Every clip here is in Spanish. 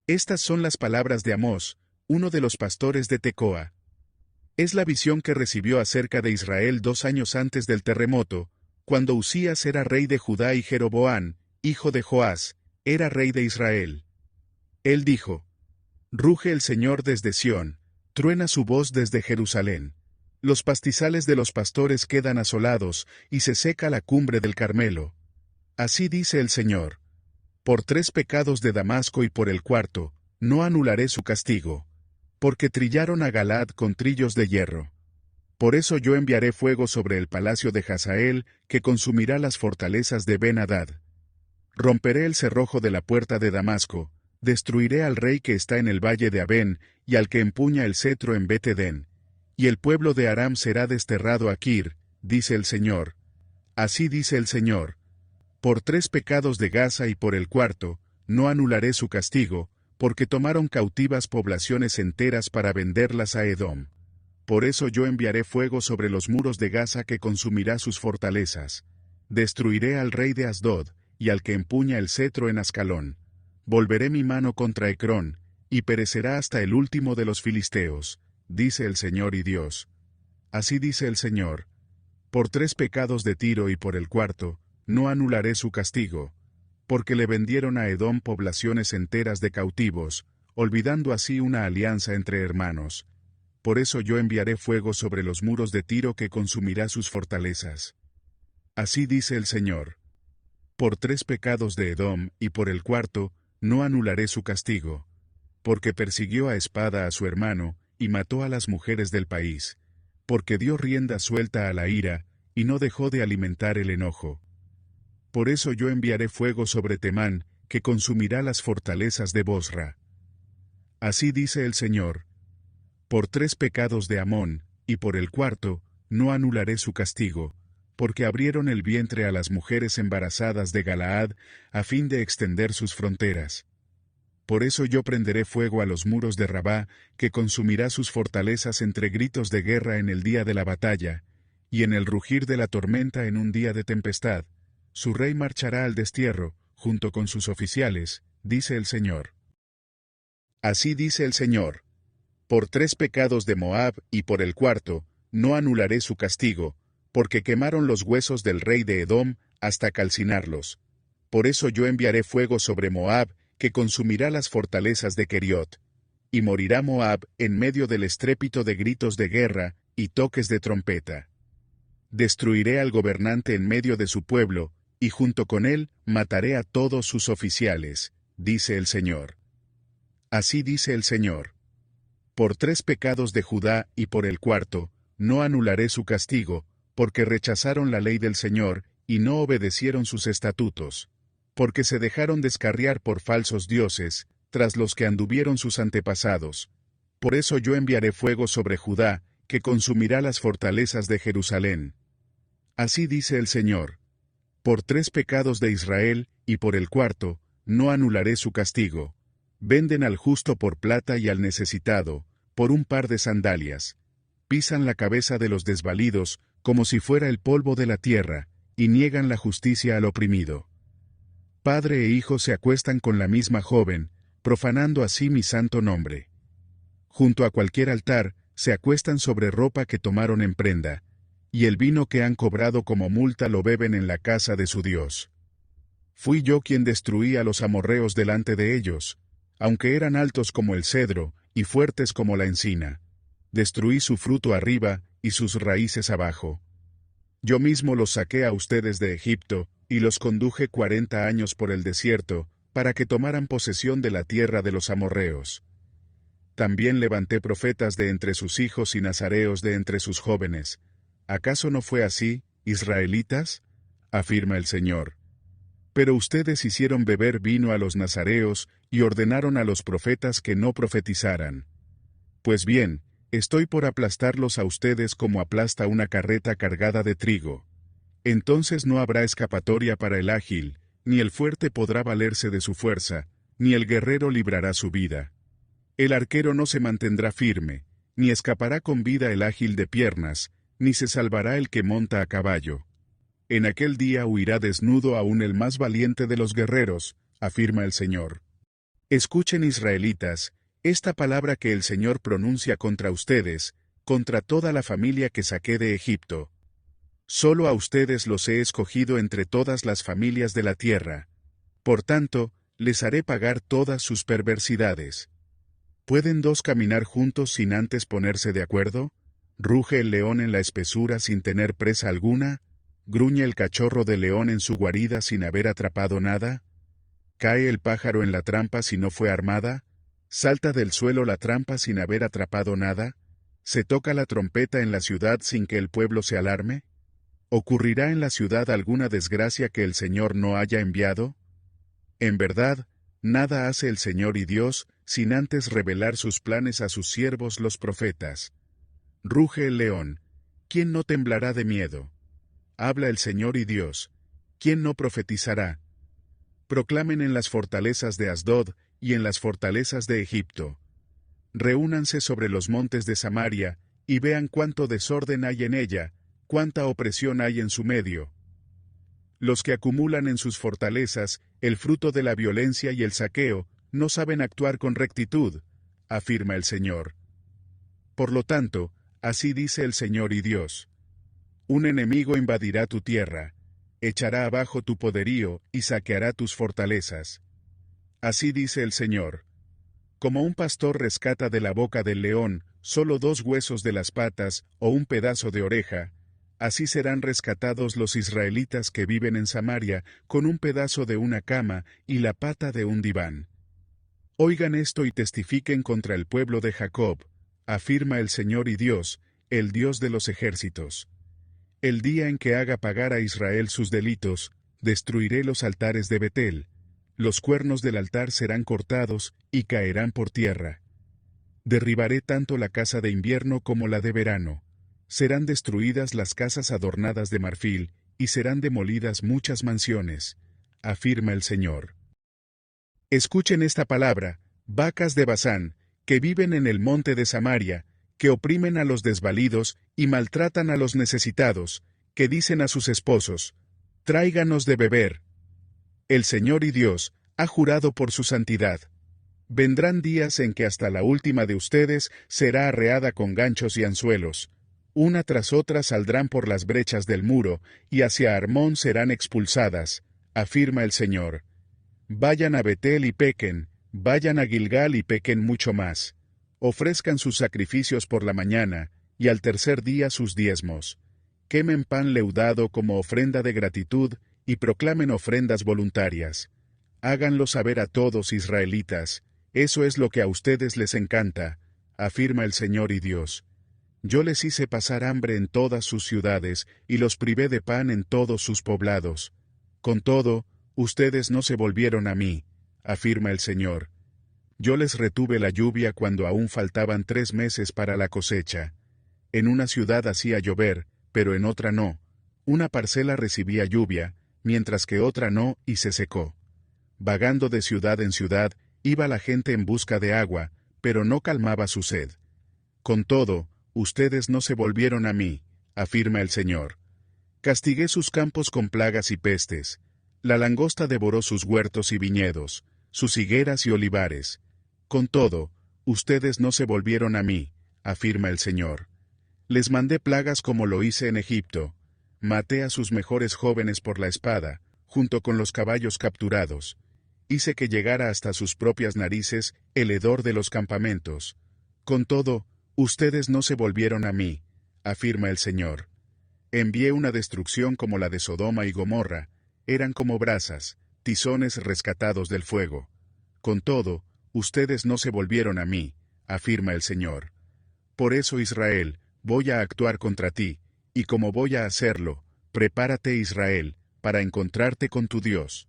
Estas son las palabras de Amós, uno de los pastores de Tecoa. Es la visión que recibió acerca de Israel 2 años antes del terremoto, cuando Usías era rey de Judá y Jeroboam, hijo de Joás, era rey de Israel. Él dijo: Ruge el Señor desde Sión, truena su voz desde Jerusalén. Los pastizales de los pastores quedan asolados, y se seca la cumbre del Carmelo. Así dice el Señor: por 3 pecados de Damasco y por el cuarto, no anularé su castigo. Porque trillaron a Galaad con trillos de hierro. Por eso yo enviaré fuego sobre el palacio de Hazael, que consumirá las fortalezas de Ben-Hadad. Romperé el cerrojo de la puerta de Damasco, destruiré al rey que está en el valle de Abén, y al que empuña el cetro en Bet-Edén. Y el pueblo de Aram será desterrado a Kir, dice el Señor. Así dice el Señor: por 3 pecados de Gaza y por el cuarto, no anularé su castigo, porque tomaron cautivas poblaciones enteras para venderlas a Edom. Por eso yo enviaré fuego sobre los muros de Gaza que consumirá sus fortalezas. Destruiré al rey de Asdod, y al que empuña el cetro en Ascalón. Volveré mi mano contra Ecrón, y perecerá hasta el último de los filisteos, dice el Señor y Dios. Así dice el Señor: por 3 pecados de Tiro y por el cuarto, no anularé su castigo, porque le vendieron a Edom poblaciones enteras de cautivos, olvidando así una alianza entre hermanos. Por eso yo enviaré fuego sobre los muros de Tiro que consumirá sus fortalezas. Así dice el Señor: por 3 pecados de Edom y por el cuarto, no anularé su castigo, porque persiguió a espada a su hermano, y mató a las mujeres del país, porque dio rienda suelta a la ira, y no dejó de alimentar el enojo. Por eso yo enviaré fuego sobre Temán, que consumirá las fortalezas de Bosra. Así dice el Señor: por 3 pecados de Amón, y por el cuarto, no anularé su castigo, porque abrieron el vientre a las mujeres embarazadas de Galaad, a fin de extender sus fronteras. Por eso yo prenderé fuego a los muros de Rabá, que consumirá sus fortalezas entre gritos de guerra en el día de la batalla, y en el rugir de la tormenta en un día de tempestad. Su rey marchará al destierro, junto con sus oficiales, dice el Señor. Así dice el Señor: por 3 pecados de Moab y por el cuarto, no anularé su castigo, porque quemaron los huesos del rey de Edom hasta calcinarlos. Por eso yo enviaré fuego sobre Moab, que consumirá las fortalezas de Keriot. Y morirá Moab en medio del estrépito de gritos de guerra y toques de trompeta. Destruiré al gobernante en medio de su pueblo, y junto con él mataré a todos sus oficiales, dice el Señor. Así dice el Señor: por 3 pecados de Judá y por el cuarto, no anularé su castigo, porque rechazaron la ley del Señor, y no obedecieron sus estatutos. Porque se dejaron descarriar por falsos dioses, tras los que anduvieron sus antepasados. Por eso yo enviaré fuego sobre Judá, que consumirá las fortalezas de Jerusalén. Así dice el Señor: por 3 pecados de Israel, y por el cuarto, no anularé su castigo. Venden al justo por plata y al necesitado, por un par de sandalias. Pisan la cabeza de los desvalidos, como si fuera el polvo de la tierra, y niegan la justicia al oprimido. Padre e hijo se acuestan con la misma joven, profanando así mi santo nombre. Junto a cualquier altar, se acuestan sobre ropa que tomaron en prenda, y el vino que han cobrado como multa lo beben en la casa de su Dios. Fui yo quien destruí a los amorreos delante de ellos, aunque eran altos como el cedro, y fuertes como la encina. Destruí su fruto arriba, y sus raíces abajo. Yo mismo los saqué a ustedes de Egipto, y los conduje 40 años por el desierto, para que tomaran posesión de la tierra de los amorreos. También levanté profetas de entre sus hijos y nazareos de entre sus jóvenes. ¿Acaso no fue así, israelitas? Afirma el Señor. Pero ustedes hicieron beber vino a los nazareos, y ordenaron a los profetas que no profetizaran. Pues bien, estoy por aplastarlos a ustedes como aplasta una carreta cargada de trigo. Entonces no habrá escapatoria para el ágil, ni el fuerte podrá valerse de su fuerza, ni el guerrero librará su vida. El arquero no se mantendrá firme, ni escapará con vida el ágil de piernas, ni se salvará el que monta a caballo. En aquel día huirá desnudo aún el más valiente de los guerreros, afirma el Señor. Escuchen israelitas, esta palabra que el Señor pronuncia contra ustedes, contra toda la familia que saqué de Egipto. Solo a ustedes los he escogido entre todas las familias de la tierra. Por tanto, les haré pagar todas sus perversidades. ¿Pueden dos caminar juntos sin antes ponerse de acuerdo? ¿Ruge el león en la espesura sin tener presa alguna? ¿Gruñe el cachorro de león en su guarida sin haber atrapado nada? ¿Cae el pájaro en la trampa si no fue armada? ¿Salta del suelo la trampa sin haber atrapado nada? ¿Se toca la trompeta en la ciudad sin que el pueblo se alarme? ¿Ocurrirá en la ciudad alguna desgracia que el Señor no haya enviado? En verdad, nada hace el Señor y Dios, sin antes revelar sus planes a sus siervos los profetas. Ruge el león, ¿quién no temblará de miedo? Habla el Señor y Dios, ¿quién no profetizará? Proclamen en las fortalezas de Asdod y en las fortalezas de Egipto. Reúnanse sobre los montes de Samaria, y vean cuánto desorden hay en ella, cuánta opresión hay en su medio. Los que acumulan en sus fortalezas el fruto de la violencia y el saqueo, no saben actuar con rectitud, afirma el Señor. Por lo tanto, así dice el Señor y Dios. Un enemigo invadirá tu tierra, echará abajo tu poderío y saqueará tus fortalezas. Así dice el Señor. Como un pastor rescata de la boca del león solo 2 huesos de las patas o un pedazo de oreja, así serán rescatados los israelitas que viven en Samaria con un pedazo de una cama y la pata de un diván. Oigan esto y testifiquen contra el pueblo de Jacob, afirma el Señor y Dios, el Dios de los ejércitos. El día en que haga pagar a Israel sus delitos, destruiré los altares de Betel. Los cuernos del altar serán cortados y caerán por tierra. Derribaré tanto la casa de invierno como la de verano. Serán destruidas las casas adornadas de marfil, y serán demolidas muchas mansiones, afirma el Señor. Escuchen esta palabra, vacas de Basán, que viven en el monte de Samaria, que oprimen a los desvalidos y maltratan a los necesitados, que dicen a sus esposos, tráiganos de beber. El Señor y Dios ha jurado por su santidad. Vendrán días en que hasta la última de ustedes será arreada con ganchos y anzuelos. Una tras otra saldrán por las brechas del muro, y hacia Armón serán expulsadas, afirma el Señor. Vayan a Betel y pequen, vayan a Gilgal y pequen mucho más. Ofrezcan sus sacrificios por la mañana, y al tercer día sus diezmos. Quemen pan leudado como ofrenda de gratitud, y proclamen ofrendas voluntarias. Háganlo saber a todos, israelitas, eso es lo que a ustedes les encanta, afirma el Señor y Dios. Yo les hice pasar hambre en todas sus ciudades, y los privé de pan en todos sus poblados. Con todo, ustedes no se volvieron a mí, afirma el Señor. Yo les retuve la lluvia cuando aún faltaban 3 meses para la cosecha. En una ciudad hacía llover, pero en otra no. Una parcela recibía lluvia, mientras que otra no, y se secó. Vagando de ciudad en ciudad, iba la gente en busca de agua, pero no calmaba su sed. Con todo, ustedes no se volvieron a mí, afirma el Señor. Castigué sus campos con plagas y pestes. La langosta devoró sus huertos y viñedos, sus higueras y olivares. Con todo, ustedes no se volvieron a mí, afirma el Señor. Les mandé plagas como lo hice en Egipto. Maté a sus mejores jóvenes por la espada, junto con los caballos capturados. Hice que llegara hasta sus propias narices el hedor de los campamentos. Con todo, ustedes no se volvieron a mí, afirma el Señor. Envié una destrucción como la de Sodoma y Gomorra, eran como brasas, tizones rescatados del fuego. Con todo, ustedes no se volvieron a mí, afirma el Señor. Por eso, Israel, voy a actuar contra ti, y como voy a hacerlo, prepárate, Israel, para encontrarte con tu Dios.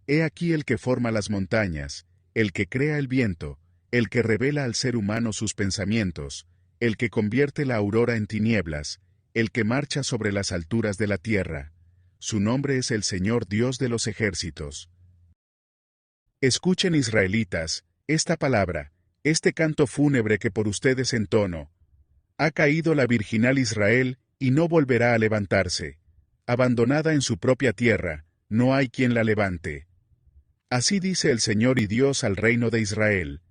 He aquí el que forma las montañas, el que crea el viento, el que revela al ser humano sus pensamientos, el que convierte la aurora en tinieblas, el que marcha sobre las alturas de la tierra. Su nombre es el Señor Dios de los ejércitos. Escuchen, israelitas, esta palabra, este canto fúnebre que por ustedes entono. Ha caído la virginal Israel, y no volverá a levantarse. Abandonada en su propia tierra, no hay quien la levante. Así dice el Señor y Dios al reino de Israel.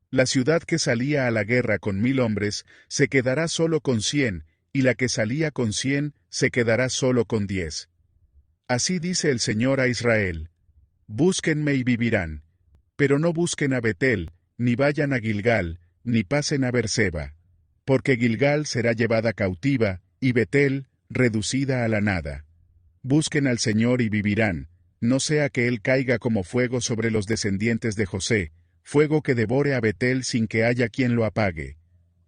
La ciudad que salía a la guerra con 1000 hombres, se quedará solo con 100, y la que salía con 100, se quedará solo con 10. Así dice el Señor a Israel. Búsquenme y vivirán. Pero no busquen a Betel, ni vayan a Gilgal, ni pasen a Berseba. Porque Gilgal será llevada cautiva, y Betel, reducida a la nada. Busquen al Señor y vivirán, no sea que Él caiga como fuego sobre los descendientes de José, fuego que devore a Betel sin que haya quien lo apague.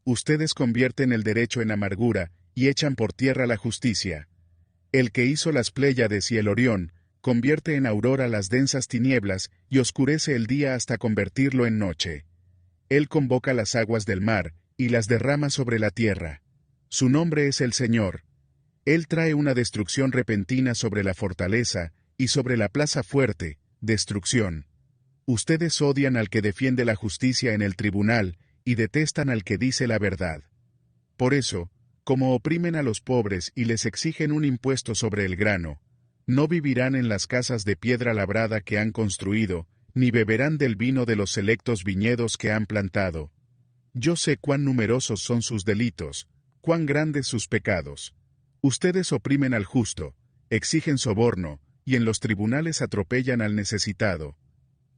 Ustedes convierten el derecho en amargura, y echan por tierra la justicia. El que hizo las Pléyades y el Orión, convierte en aurora las densas tinieblas, y oscurece el día hasta convertirlo en noche. Él convoca las aguas del mar, y las derrama sobre la tierra. Su nombre es el Señor. Él trae una destrucción repentina sobre la fortaleza, y sobre la plaza fuerte, destrucción. Ustedes odian al que defiende la justicia en el tribunal, y detestan al que dice la verdad. Por eso, como oprimen a los pobres y les exigen un impuesto sobre el grano, no vivirán en las casas de piedra labrada que han construido, ni beberán del vino de los selectos viñedos que han plantado. Yo sé cuán numerosos son sus delitos, cuán grandes sus pecados. Ustedes oprimen al justo, exigen soborno, y en los tribunales atropellan al necesitado.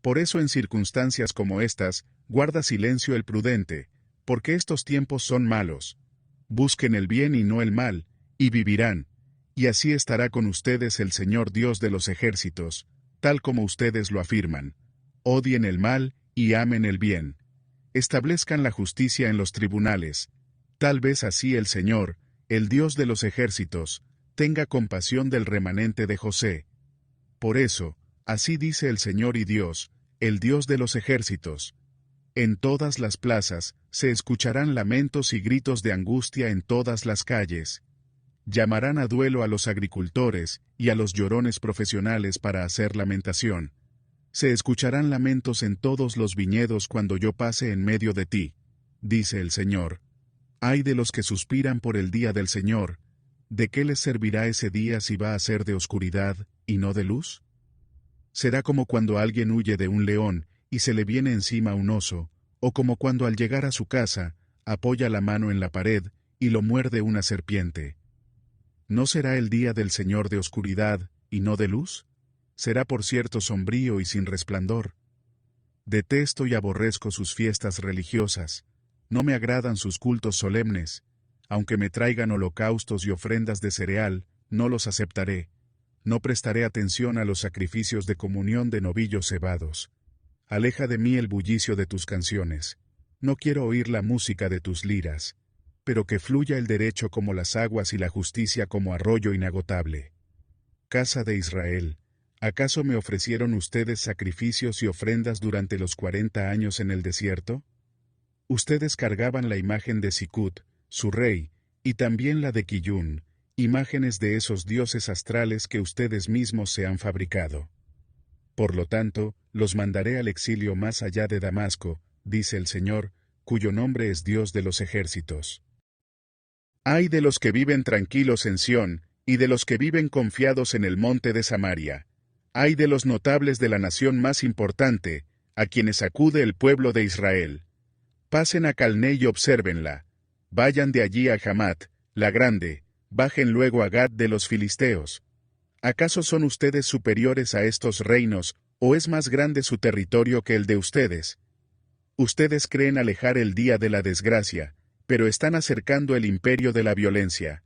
Por eso en circunstancias como estas, guarda silencio el prudente, porque estos tiempos son malos. Busquen el bien y no el mal, y vivirán, y así estará con ustedes el Señor Dios de los ejércitos, tal como ustedes lo afirman. Odien el mal, y amen el bien. Establezcan la justicia en los tribunales. Tal vez así el Señor, el Dios de los ejércitos, tenga compasión del remanente de José. Por eso, así dice el Señor y Dios, el Dios de los ejércitos. En todas las plazas, se escucharán lamentos y gritos de angustia en todas las calles. Llamarán a duelo a los agricultores, y a los llorones profesionales para hacer lamentación. Se escucharán lamentos en todos los viñedos cuando yo pase en medio de ti, dice el Señor. Ay de los que suspiran por el día del Señor, ¿de qué les servirá ese día si va a ser de oscuridad, y no de luz? Será como cuando alguien huye de un león, y se le viene encima un oso, o como cuando al llegar a su casa, apoya la mano en la pared, y lo muerde una serpiente. ¿No será el día del Señor de oscuridad, y no de luz? Será por cierto sombrío y sin resplandor. Detesto y aborrezco sus fiestas religiosas, no me agradan sus cultos solemnes, aunque me traigan holocaustos y ofrendas de cereal, no los aceptaré. No prestaré atención a los sacrificios de comunión de novillos cebados. Aleja de mí el bullicio de tus canciones. No quiero oír la música de tus liras, pero que fluya el derecho como las aguas y la justicia como arroyo inagotable. Casa de Israel, ¿acaso me ofrecieron ustedes sacrificios y ofrendas durante los 40 años en el desierto? Ustedes cargaban la imagen de Sicut, su rey, y también la de Quillún, imágenes de esos dioses astrales que ustedes mismos se han fabricado. Por lo tanto, los mandaré al exilio más allá de Damasco, dice el Señor, cuyo nombre es Dios de los ejércitos. Ay de los que viven tranquilos en Sión, y de los que viven confiados en el monte de Samaria. Ay de los notables de la nación más importante, a quienes acude el pueblo de Israel. Pasen a Calné y obsérvenla. Vayan de allí a Hamat, la grande, bajen luego a Gad de los filisteos. ¿Acaso son ustedes superiores a estos reinos, o es más grande su territorio que el de ustedes? Ustedes creen alejar el día de la desgracia, pero están acercando el imperio de la violencia.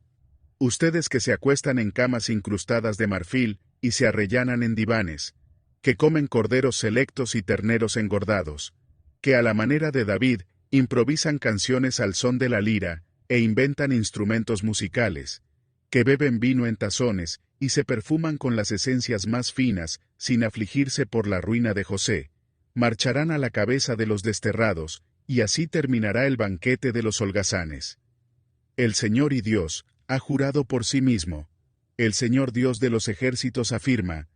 Ustedes que se acuestan en camas incrustadas de marfil, y se arrellanan en divanes, que comen corderos selectos y terneros engordados, que a la manera de David, improvisan canciones al son de la lira, e inventan instrumentos musicales, que beben vino en tazones, y se perfuman con las esencias más finas, sin afligirse por la ruina de José, marcharán a la cabeza de los desterrados, y así terminará el banquete de los holgazanes. El Señor y Dios, ha jurado por sí mismo. El Señor Dios de los ejércitos afirma: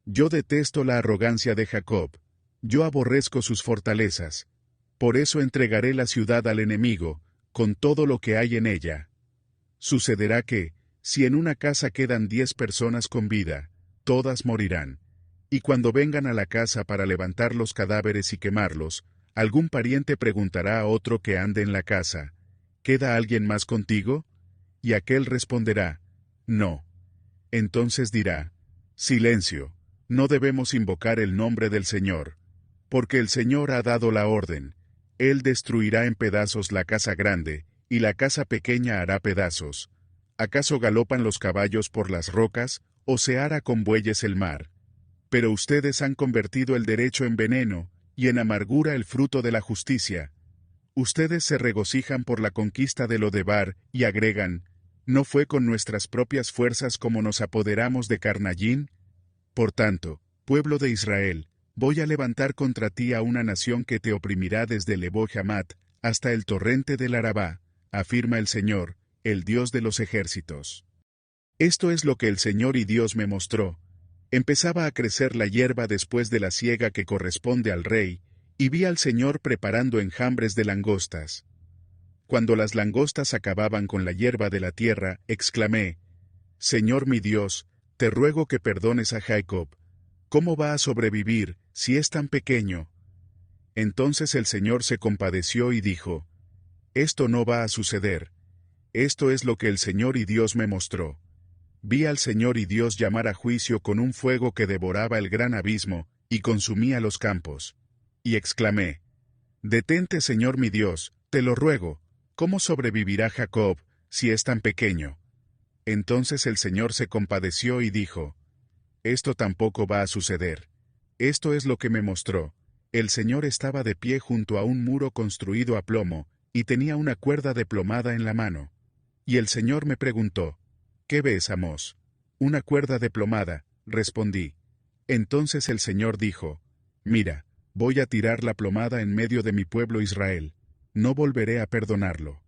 Yo detesto la arrogancia de Jacob, yo aborrezco sus fortalezas. Por eso entregaré la ciudad al enemigo, con todo lo que hay en ella. Sucederá que, si en una casa quedan 10 personas con vida, todas morirán. Y cuando vengan a la casa para levantar los cadáveres y quemarlos, algún pariente preguntará a otro que ande en la casa, ¿queda alguien más contigo? Y aquel responderá, no. Entonces dirá, silencio, no debemos invocar el nombre del Señor, porque el Señor ha dado la orden, Él destruirá en pedazos la casa grande, y la casa pequeña hará pedazos. ¿Acaso galopan los caballos por las rocas, o se ara con bueyes el mar? Pero ustedes han convertido el derecho en veneno, y en amargura el fruto de la justicia. Ustedes se regocijan por la conquista de Lodebar, y agregan, ¿no fue con nuestras propias fuerzas como nos apoderamos de Carnallín? Por tanto, pueblo de Israel, voy a levantar contra ti a una nación que te oprimirá desde Lebo Hamat hasta el torrente del Arabá, afirma el Señor, el Dios de los ejércitos. Esto es lo que el Señor y Dios me mostró. Empezaba a crecer la hierba después de la siega que corresponde al rey, y vi al Señor preparando enjambres de langostas. Cuando las langostas acababan con la hierba de la tierra, exclamé, Señor mi Dios, te ruego que perdones a Jacob. ¿Cómo va a sobrevivir, si es tan pequeño? Entonces el Señor se compadeció y dijo, esto no va a suceder. Esto es lo que el Señor y Dios me mostró. Vi al Señor y Dios llamar a juicio con un fuego que devoraba el gran abismo, y consumía los campos. Y exclamé, detente Señor mi Dios, te lo ruego, ¿cómo sobrevivirá Jacob, si es tan pequeño? Entonces el Señor se compadeció y dijo, esto tampoco va a suceder. Esto es lo que me mostró. El Señor estaba de pie junto a un muro construido a plomo, y tenía una cuerda de plomada en la mano. Y el Señor me preguntó, ¿qué ves, Amós? Una cuerda de plomada, respondí. Entonces el Señor dijo, mira, voy a tirar la plomada en medio de mi pueblo Israel, no volveré a perdonarlo.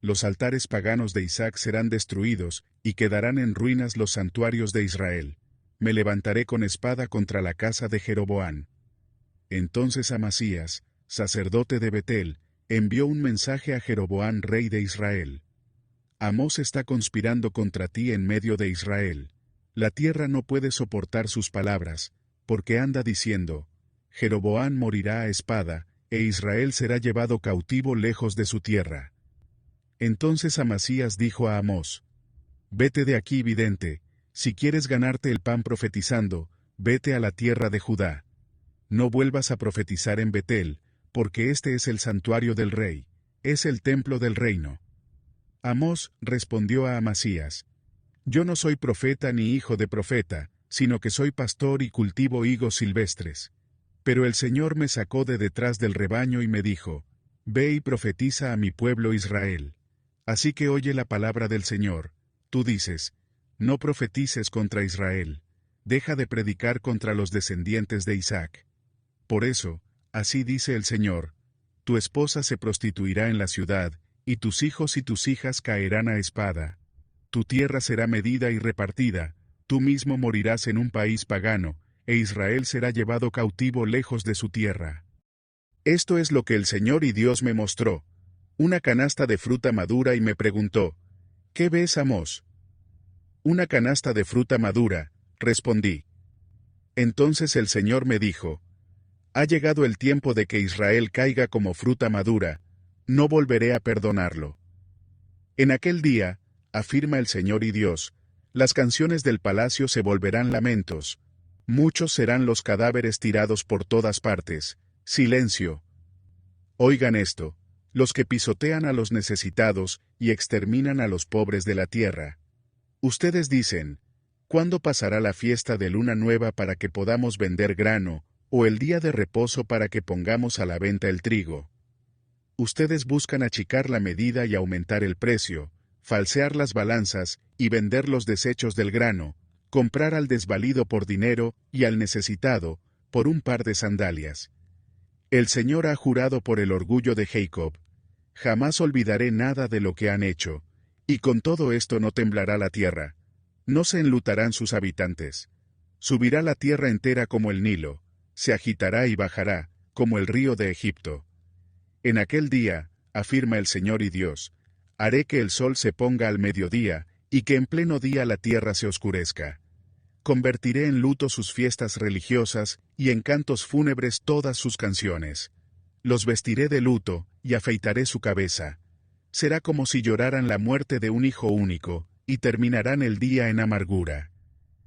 Los altares paganos de Isaac serán destruidos, y quedarán en ruinas los santuarios de Israel. Me levantaré con espada contra la casa de Jeroboam. Entonces Amasías, sacerdote de Betel, envió un mensaje a Jeroboam rey de Israel. Amós está conspirando contra ti en medio de Israel. La tierra no puede soportar sus palabras, porque anda diciendo, Jeroboam morirá a espada, e Israel será llevado cautivo lejos de su tierra. Entonces Amasías dijo a Amós, vete de aquí, vidente, si quieres ganarte el pan profetizando, vete a la tierra de Judá. No vuelvas a profetizar en Betel, porque este es el santuario del rey, es el templo del reino. Amós respondió a Amasías, yo no soy profeta ni hijo de profeta, sino que soy pastor y cultivo higos silvestres. Pero el Señor me sacó de detrás del rebaño y me dijo, ve y profetiza a mi pueblo Israel. Así que oye la palabra del Señor. Tú dices, no profetices contra Israel, deja de predicar contra los descendientes de Isaac. Por eso, así dice el Señor, tu esposa se prostituirá en la ciudad, y tus hijos y tus hijas caerán a espada. Tu tierra será medida y repartida, tú mismo morirás en un país pagano, e Israel será llevado cautivo lejos de su tierra. Esto es lo que el Señor y Dios me mostró, una canasta de fruta madura y me preguntó, ¿qué ves, Amós? Una canasta de fruta madura, respondí. Entonces el Señor me dijo, ha llegado el tiempo de que Israel caiga como fruta madura, no volveré a perdonarlo. En aquel día, afirma el Señor y Dios, las canciones del palacio se volverán lamentos, muchos serán los cadáveres tirados por todas partes, silencio. Oigan esto, los que pisotean a los necesitados y exterminan a los pobres de la tierra. Ustedes dicen, ¿cuándo pasará la fiesta de luna nueva para que podamos vender grano, o el día de reposo para que pongamos a la venta el trigo? Ustedes buscan achicar la medida y aumentar el precio, falsear las balanzas y vender los desechos del grano, comprar al desvalido por dinero y al necesitado por un par de sandalias. El Señor ha jurado por el orgullo de Jacob, jamás olvidaré nada de lo que han hecho, y con todo esto no temblará la tierra, no se enlutarán sus habitantes. Subirá la tierra entera como el Nilo, se agitará y bajará, como el río de Egipto. En aquel día, afirma el Señor y Dios, haré que el sol se ponga al mediodía, y que en pleno día la tierra se oscurezca. Convertiré en luto sus fiestas religiosas, y en cantos fúnebres todas sus canciones. Los vestiré de luto, y afeitaré su cabeza. Será como si lloraran la muerte de un hijo único, y terminarán el día en amargura.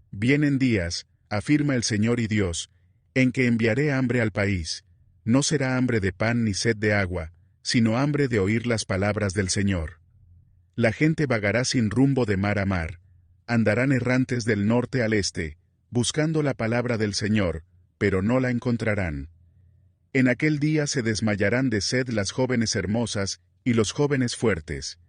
Vienen días, afirma el Señor y Dios, en que enviaré hambre al país. No será hambre de pan ni sed de agua, sino hambre de oír las palabras del Señor. La gente vagará sin rumbo de mar a mar, andarán errantes del norte al este, buscando la palabra del Señor, pero no la encontrarán. En aquel día se desmayarán de sed las jóvenes hermosas y los jóvenes fuertes,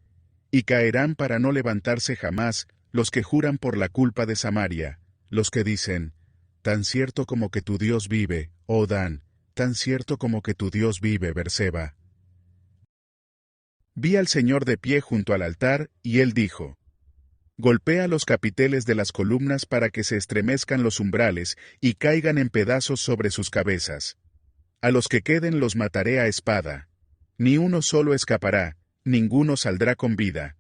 y caerán para no levantarse jamás los que juran por la culpa de Samaria, los que dicen, tan cierto como que tu Dios vive, oh Dan, tan cierto como que tu Dios vive, Berseba. Vi al Señor de pie junto al altar, y él dijo, golpea los capiteles de las columnas para que se estremezcan los umbrales y caigan en pedazos sobre sus cabezas. A los que queden los mataré a espada. Ni uno solo escapará, ninguno saldrá con vida.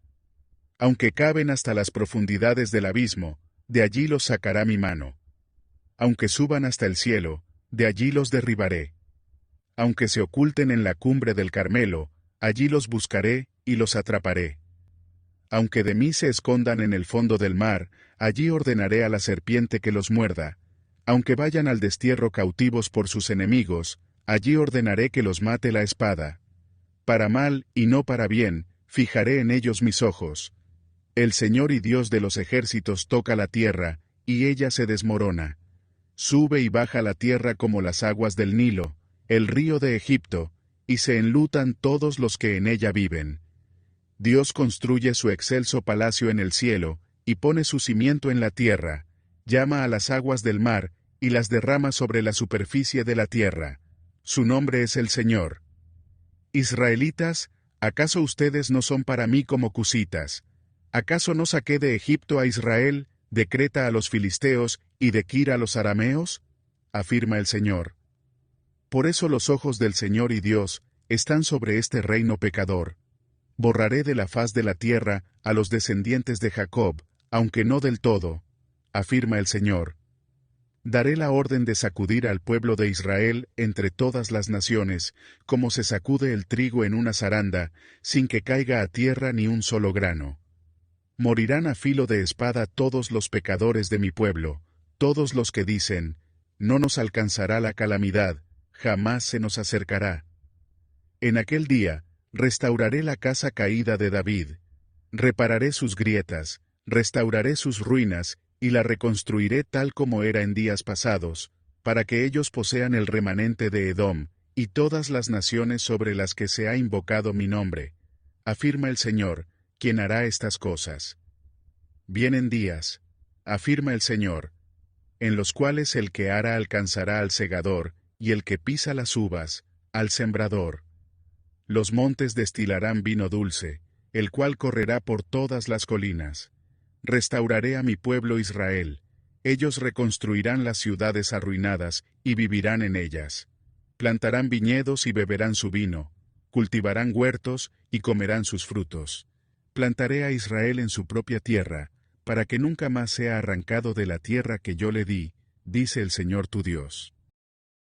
Aunque caben hasta las profundidades del abismo, de allí los sacará mi mano. Aunque suban hasta el cielo, de allí los derribaré. Aunque se oculten en la cumbre del Carmelo, allí los buscaré y los atraparé. Aunque de mí se escondan en el fondo del mar, allí ordenaré a la serpiente que los muerda. Aunque vayan al destierro cautivos por sus enemigos, allí ordenaré que los mate la espada. Para mal y no para bien, fijaré en ellos mis ojos. El Señor y Dios de los ejércitos toca la tierra, y ella se desmorona. Sube y baja la tierra como las aguas del Nilo, el río de Egipto, y se enlutan todos los que en ella viven. Dios construye su excelso palacio en el cielo, y pone su cimiento en la tierra, llama a las aguas del mar, y las derrama sobre la superficie de la tierra. Su nombre es el Señor. Israelitas, ¿acaso ustedes no son para mí como cusitas? ¿Acaso no saqué de Egipto a Israel, de Creta a los filisteos, y de Kir a los arameos? Afirma el Señor. Por eso los ojos del Señor y Dios están sobre este reino pecador. Borraré de la faz de la tierra a los descendientes de Jacob, aunque no del todo, afirma el Señor. Daré la orden de sacudir al pueblo de Israel entre todas las naciones, como se sacude el trigo en una zaranda, sin que caiga a tierra ni un solo grano. Morirán a filo de espada todos los pecadores de mi pueblo, todos los que dicen, no nos alcanzará la calamidad, jamás se nos acercará. En aquel día, restauraré la casa caída de David, repararé sus grietas, restauraré sus ruinas, y la reconstruiré tal como era en días pasados, para que ellos posean el remanente de Edom, y todas las naciones sobre las que se ha invocado mi nombre, afirma el Señor, quien hará estas cosas. Vienen días, afirma el Señor, en los cuales el que ara alcanzará al segador, y el que pisa las uvas, al sembrador. Los montes destilarán vino dulce, el cual correrá por todas las colinas. Restauraré a mi pueblo Israel. Ellos reconstruirán las ciudades arruinadas, y vivirán en ellas. Plantarán viñedos y beberán su vino. Cultivarán huertos, y comerán sus frutos. Plantaré a Israel en su propia tierra, para que nunca más sea arrancado de la tierra que yo le di, dice el Señor tu Dios.